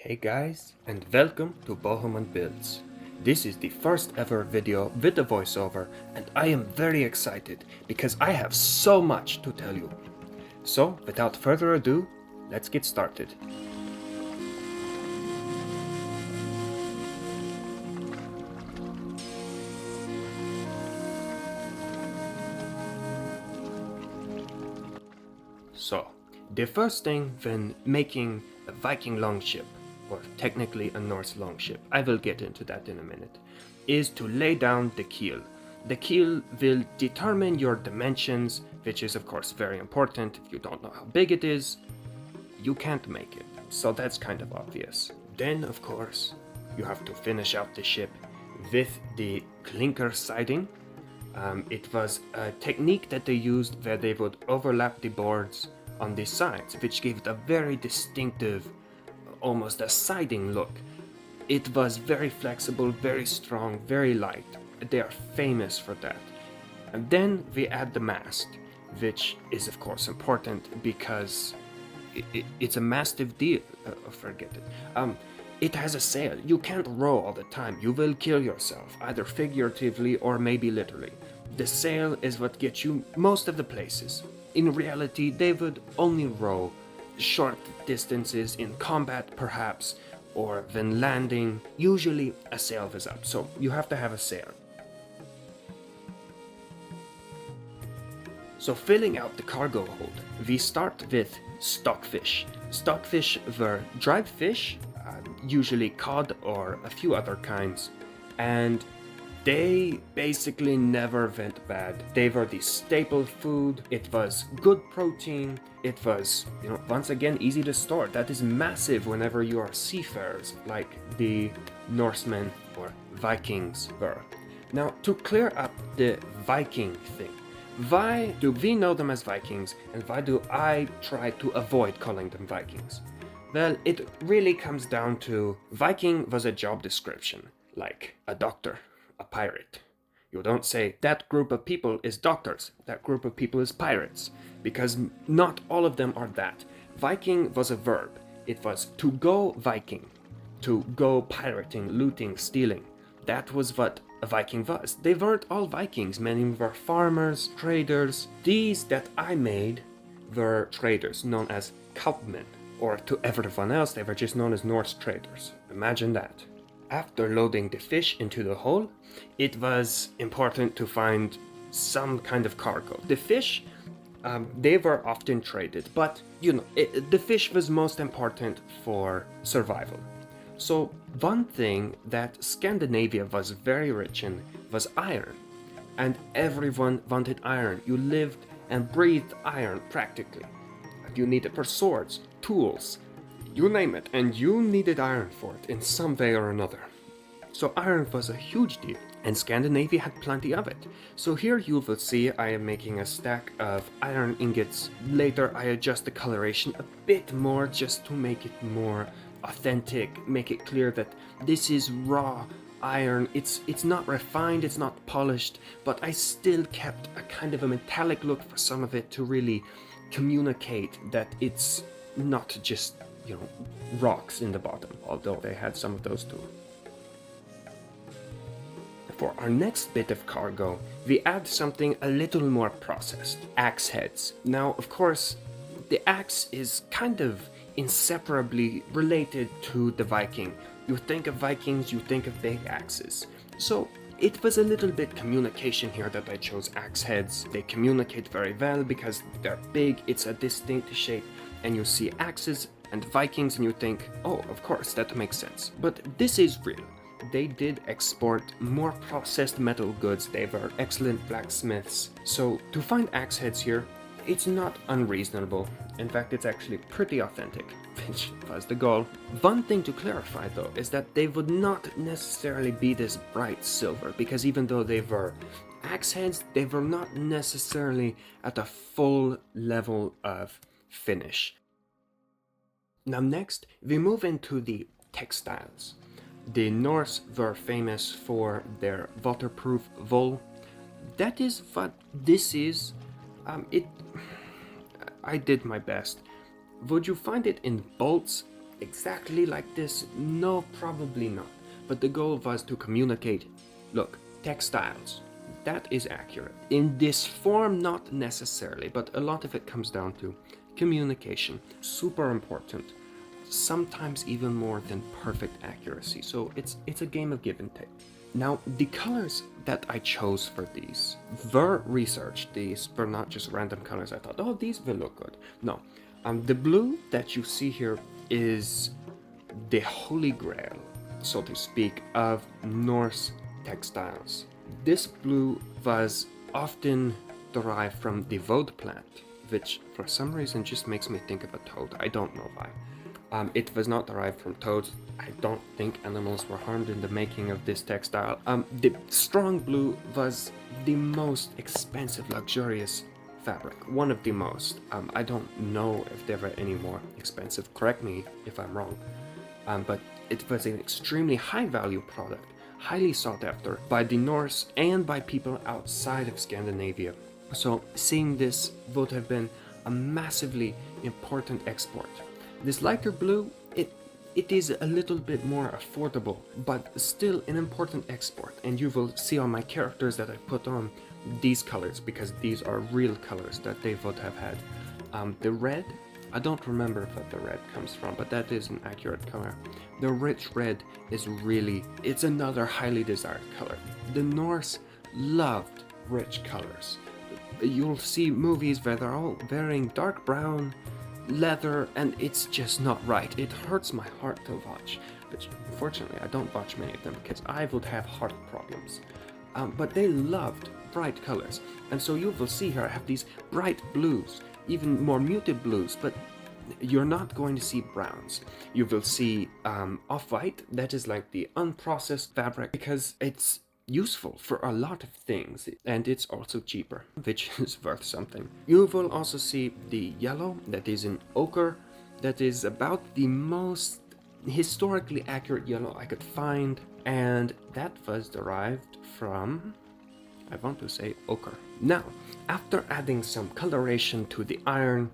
Hey guys, and welcome to Bohemond Builds. This is the first ever video with a voiceover, and I am very excited because I have so much to tell you. So, without further ado, let's get started. So, the first thing when making a Viking longship, or technically a Norse longship, I will get into that in a minute, is to lay down the keel. The keel will determine your dimensions, which is of course very important. If you don't know how big it is, you can't make it. So that's kind of obvious. Then, of course, you have to finish out the ship with the Clinker siding. It was a technique that they used where they would overlap the boards on the sides, which gave it a very distinctive, almost a siding look. It was very flexible, very strong, very light. They are famous for that. And then we add the mast, which is of course important because it's a massive deal. Forget it. It has a sail. You can't row all the time. You will kill yourself, either figuratively or maybe literally. The sail is what gets you most of the places. In reality, they would only row short distances in combat, perhaps, or when landing. Usually a sail is up, so you have to have a sail. So filling out the cargo hold, we start with stockfish. Stockfish were dried fish, usually cod or a few other kinds, and they basically never went bad. They were the staple food. It was good protein. It was, once again, easy to store. That is massive whenever you are seafarers, like the Norsemen or Vikings were. Now, to clear up the Viking thing, why do we know them as Vikings, and why do I try to avoid calling them Vikings? Well, it really comes down to Viking was a job description, like a doctor, a pirate. You don't say that group of people is doctors, that group of people is pirates, because not all of them are that. Viking was a verb. It was to go Viking, to go pirating, looting, stealing. That was what a Viking was. They weren't all Vikings. Many were farmers, traders. These that I made were traders, known as Kaupmenn, or to everyone else, they were just known as Norse Traders. Imagine that. After loading the fish into the hole, it was important to find some kind of cargo. The fish, they were often traded, but the fish was most important for survival. So one thing that Scandinavia was very rich in was iron, and everyone wanted iron. You lived and breathed iron practically. You needed for swords, tools, you name it, and you needed iron for it in some way or another. So iron was a huge deal, and Scandinavia had plenty of it. So here you will see I am making a stack of iron ingots. Later I adjust the coloration a bit more just to make it more authentic, make it clear that this is raw iron. It's not refined, it's not polished, but I still kept a kind of a metallic look for some of it to really communicate that it's not just rocks in the bottom, although they had some of those too. For our next bit of cargo, we add something a little more processed, axe heads. Now, of course, the axe is kind of inseparably related to the Viking. You think of Vikings, you think of big axes. So it was a little bit communication here that I chose axe heads. They communicate very well because they're big, it's a distinct shape, and you see axes and Vikings and you think, oh, of course, that makes sense. But this is real. They did export more processed metal goods. They were excellent blacksmiths. So to find axe heads here, it's not unreasonable. In fact, it's actually pretty authentic, which was the goal. One thing to clarify though is that they would not necessarily be this bright silver, because even though they were axe heads, they were not necessarily at a full level of finish. Now next, we move into the textiles. The Norse were famous for their waterproof wool. That is what this is. I did my best. Would you find it in bolts? exactly like this? No, probably not. But the goal was to communicate, look, textiles. That is accurate. In this form, not necessarily, but a lot of it comes down to communication. Super important. Sometimes even more than perfect accuracy. So it's a game of give and take. Now, the colors that I chose for these were researched. These were not just random colors. I thought, oh, these will look good. No. The blue that you see here is the holy grail, so to speak, of Norse textiles. This blue was often derived from the woad plant, which for some reason just makes me think of a toad. I don't know why. It was not derived from toads. I don't think animals were harmed in the making of this textile. The strong blue was the most expensive, luxurious fabric. One of the most. I don't know if there were any more expensive. Correct me if I'm wrong. But it was an extremely high value product, highly sought after by the Norse and by people outside of Scandinavia. So seeing this would have been a massively important export. This lighter blue, it is a little bit more affordable, but still an important export. And you will see on my characters that I put on these colors, because these are real colors that they would have had. The red, I don't remember what the red comes from, but that is an accurate color. The rich red is really, it's another highly desired color. The Norse loved rich colors. You'll see movies where they're all wearing dark brown, leather, and it's just not right. It hurts my heart to watch, which unfortunately I don't watch many of them because I would have heart problems. But they loved bright colors, and so you will see here I have these bright blues, even more muted blues, but you're not going to see browns. You will see off-white, that is like the unprocessed fabric, because it's useful for a lot of things, and it's also cheaper, which is worth something. You will also see the yellow, that is in ochre, that is about the most historically accurate yellow I could find, and that was derived from, I want to say, ochre. Now, after adding some coloration to the iron,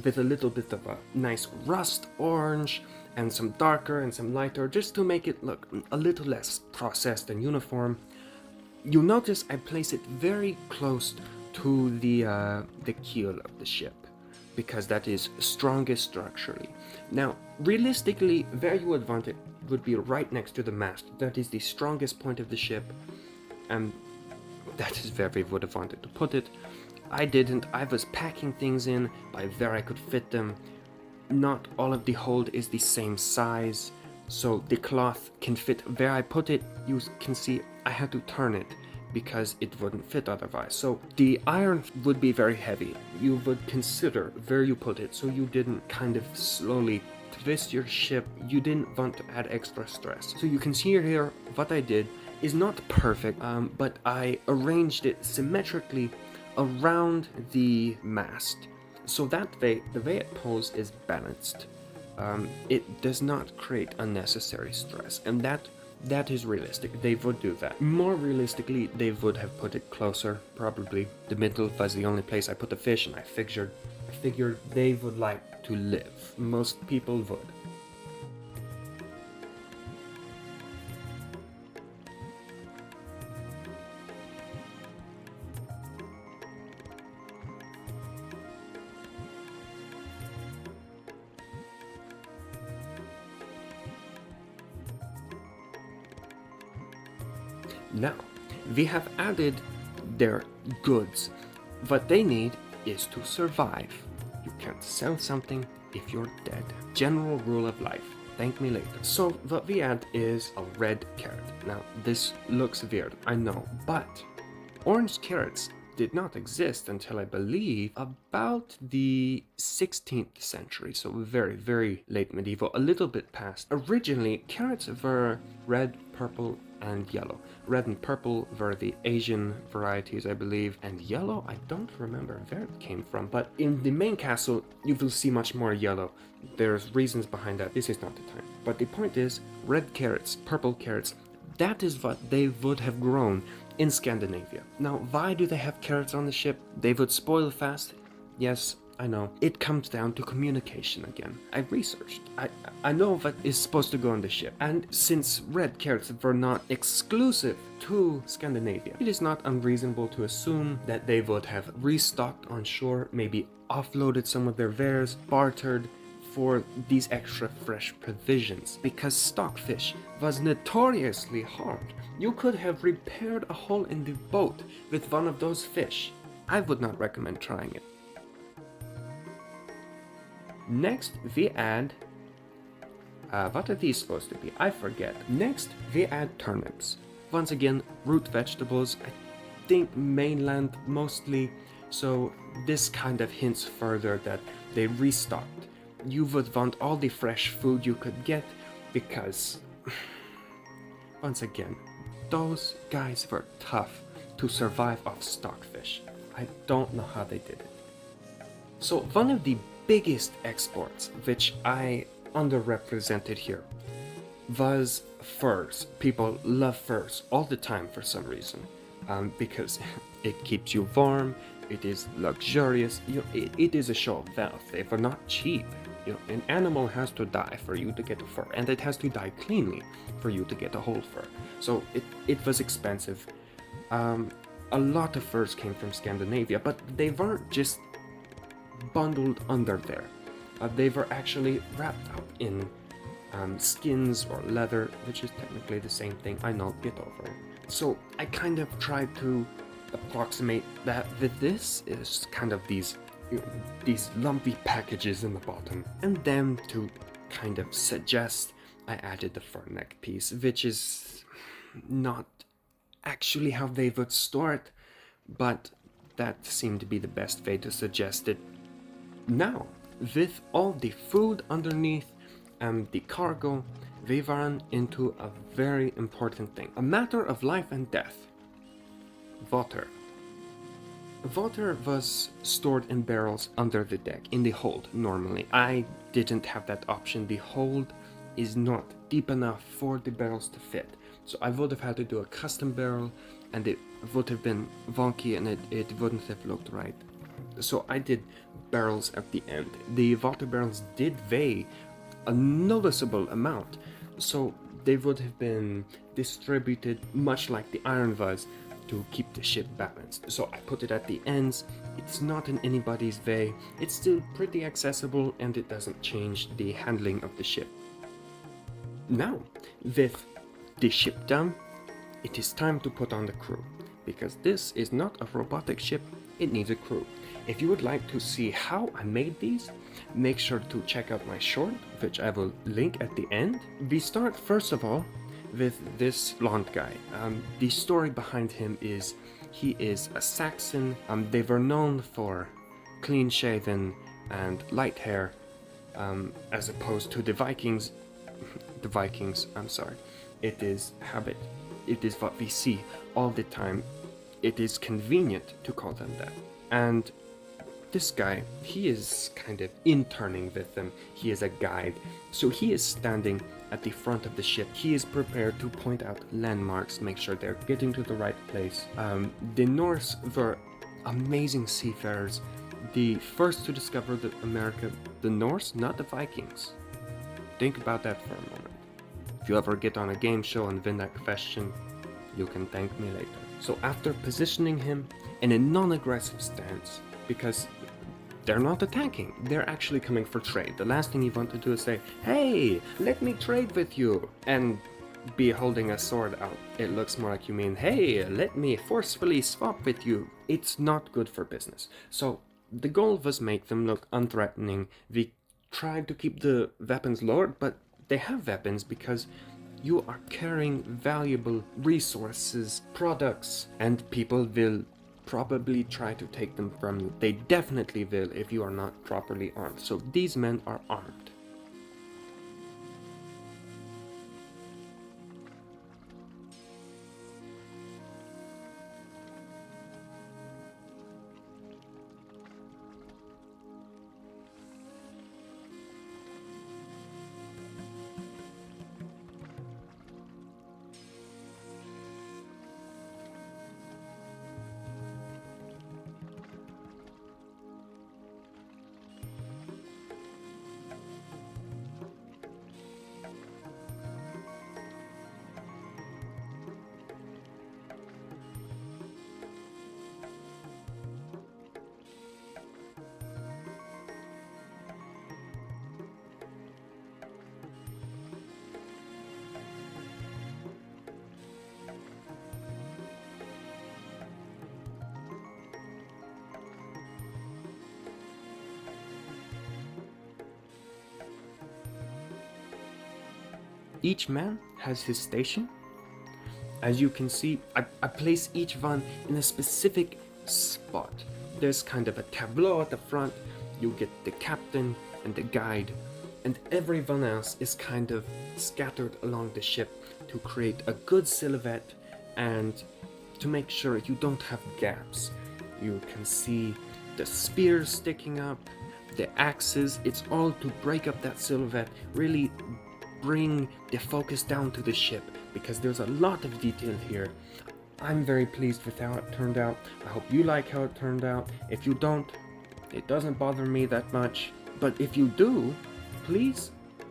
with a little bit of a nice rust orange, and some darker and some lighter, just to make it look a little less processed and uniform, you'll notice I place it very close to the keel of the ship, because that is strongest structurally. Now, realistically, where you would want it would be right next to the mast. That is the strongest point of the ship, and that is where we would have wanted to put it. I didn't. I was packing things in by where I could fit them. Not all of the hold is the same size, so the cloth can fit where I put it. You can see I had to turn it because it wouldn't fit otherwise. So the iron would be very heavy. You would consider where you put it so you didn't kind of slowly twist your ship. You didn't want to add extra stress. So you can see here what I did is not perfect, but I arranged it symmetrically around the mast. So that way, the way it pulls is balanced. It does not create unnecessary stress, and that is realistic. They would do that. More realistically, they would have put it closer, probably. The middle was the only place I put the fish, and I figured they would like to live. Most people would. Now, we have added their goods. What they need is to survive. You can't sell something if you're dead. General rule of life. Thank me later. So what we add is a red carrot. Now, this looks weird, I know, but orange carrots did not exist until, I believe, about the 16th century, so very, very late medieval, a little bit past. Originally, carrots were red, purple, and yellow. Red and purple were the Asian varieties, I believe, and yellow, I don't remember where it came from, but in the main castle, you will see much more yellow. There's reasons behind that. This is not the time. But the point is, red carrots, purple carrots, that is what they would have grown in Scandinavia. Now, why do they have carrots on the ship? They would spoil fast. Yes, I know. It comes down to communication again. I researched. I know what is supposed to go on the ship. And since red carrots were not exclusive to Scandinavia, it is not unreasonable to assume that they would have restocked on shore, maybe offloaded some of their wares, bartered for these extra fresh provisions, because stockfish was notoriously hard. You could have repaired a hole in the boat with one of those fish. I would not recommend trying it. Next, we add... what are these supposed to be? I forget. Next, we add turnips. Once again, root vegetables. I think mainland mostly, so this kind of hints further that they restocked. You would want all the fresh food you could get because, once again, those guys were tough to survive off stockfish. I don't know how they did it. So one of the biggest exports, which I underrepresented here, was furs. People love furs all the time for some reason, because it keeps you warm, it is luxurious, it is a show of wealth. They were not cheap. An animal has to die for you to get a fur, and it has to die cleanly for you to get a whole fur. So it was expensive. A lot of furs came from Scandinavia, but they weren't just bundled under there. They were actually wrapped up in skins or leather, which is technically the same thing. I know, get over it. So I kind of tried to approximate that with this is kind of these lumpy packages in the bottom, and then to kind of suggest, I added the fur neck piece, which is not actually how they would store it, but that seemed to be the best way to suggest it. Now, with all the food underneath and the cargo, we run into a very important thing, a matter of life and death: water. Water was stored in barrels under the deck, in the hold normally. I didn't have that option. The hold is not deep enough for the barrels to fit. So I would have had to do a custom barrel, and it would have been wonky, and it wouldn't have looked right. So I did barrels at the end. The water barrels did weigh a noticeable amount, so they would have been distributed much like the iron was, to keep the ship balanced. So I put it at the ends. It's not in anybody's way. It's still pretty accessible, and it doesn't change the handling of the ship. Now, with the ship done, it is time to put on the crew, because this is not a robotic ship, it needs a crew. If you would like to see how I made these, make sure to check out my short, which I will link at the end. We start first of all with this blonde guy. The story behind him is he is a Saxon. They were known for clean-shaven and light hair, as opposed to the Vikings. The Vikings, I'm sorry. It is habit. It is what we see all the time. It is convenient to call them that. And this guy, he is kind of interning with them. He is a guide. So he is standing at the front of the ship. He is prepared to point out landmarks, make sure they're getting to the right place. The Norse were amazing seafarers. The first to discover America, the Norse, not the Vikings. Think about that for a moment. If you ever get on a game show and win that question, you can thank me later. So after positioning him in a non-aggressive stance, because they're not attacking, they're actually coming for trade. The last thing you want to do is say, "Hey, let me trade with you," and be holding a sword out. It looks more like you mean, "Hey, let me forcefully swap with you." It's not good for business. So the goal was make them look unthreatening. We tried to keep the weapons lowered, but they have weapons because you are carrying valuable resources, products, and people will probably try to take them from you. They definitely will if you are not properly armed. So these men are armed. Each man has his station. As you can see, I place each one in a specific spot. There's kind of a tableau at the front. You get the captain and the guide, and everyone else is kind of scattered along the ship to create a good silhouette and to make sure you don't have gaps. You can see the spears sticking up, the axes. It's all to break up that silhouette, really bring the focus down to the ship, because there's a lot of detail here. I'm very pleased with how it turned out. I hope you like how it turned out. If you don't, it doesn't bother me that much. But if you do, please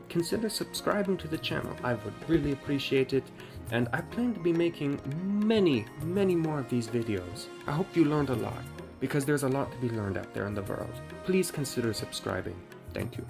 consider subscribing to the channel. I would really appreciate it. And I plan to be making many more of these videos. I hope you learned a lot, because there's a lot to be learned out there in the world. Please consider subscribing. Thank you.